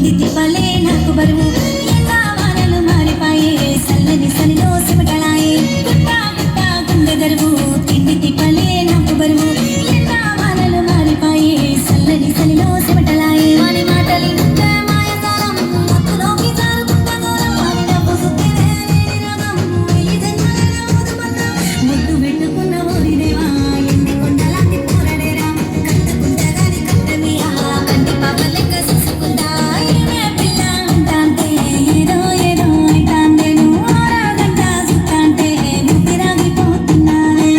తిండి తిప్పలే నాకు బరువు ఎండా వానలు మారిపాయే సల్లని సలిలో సిమటలాయే గుట్ట గుట్ట గుండె దరువు తిండి తిప్పలే నాకు బరువు ఎండా వానలు మారిపాయే సల్లని సలిలో సిమటలాయే వాని మాటలి ఉంటే మాయసారం మత్తులోకి జారుకుంట దూరం వాని నవ్వు సుత్తినే లేని రోగం వెయ్యి జన్మలలో ముదుమన్నా ముద్దు పెట్టుకున్న ఓరిదేవా ఎండి కొండలాంటి పోరడేరా కట్టుకుంటగాని కట్టమియా కంటి పాప లెక్క చూసుకుంటా ఏమే పిల్ల అంటాంటే ఏదో ఏదో అంటాందే నువ్వు ఆరాగంట సుత్తాంటే ఊపిరాగిపోతున్నానే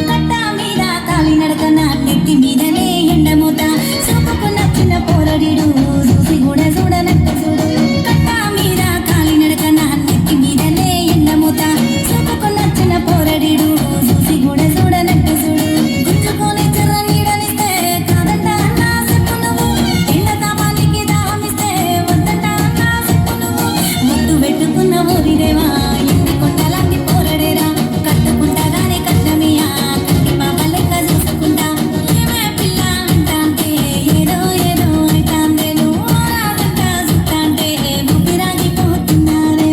కట్ట మీద కాలి నడకన నెట్టి మీదనే ఎండమూత చూపుకున్న చిన్న పోరడిడు చూసి కూడా చూడనట్టు చూడు కట్ట మీద కాలి నడకన నెట్టి మీదనే ఎండమూత చూపుకున్న చిన్న పోరడిడు చూసి కూడా చూడనట్టు చూడు గుచ్చుకొని చెర్ర నీడనిస్తే కాదంట అన్నా చెప్పు నువ్వు ఎండ తాపానికి దాహమిస్తే వద్దంట అన్నా చెప్పు నువ్వు ముద్దు పెట్టుకున్న ఊరిదేవా ఎండి కొండలాంటి పోరడేరా కట్టుకుంటగానే కట్టమియా కంటి పాప లెక్క చూసుకుంటా ఏమే పిల్ల అంటాంటే ఏదో ఏదో అంటాందే నువ్వు ఆరాగంట సుత్తాంటే ఊపిరాగిపోతున్నానే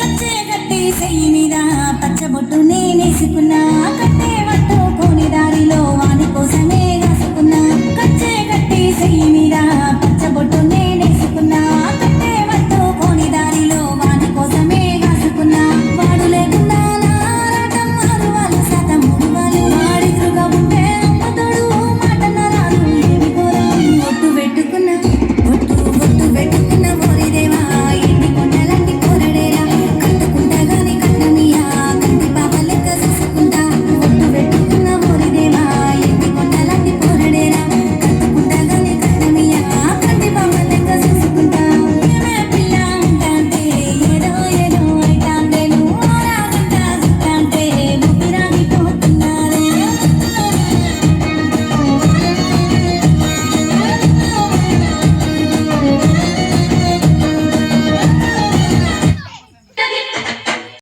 కచ్చే గట్టి చెయ్యి మీద పచ్చబొట్టు నేనేసుకున్నా కట్టే పట్టుకోని దారిలో వాని కోసమే కాసుకున్నా కచ్చే గట్టి చెయ్యి మీద పచ్చబొట్టు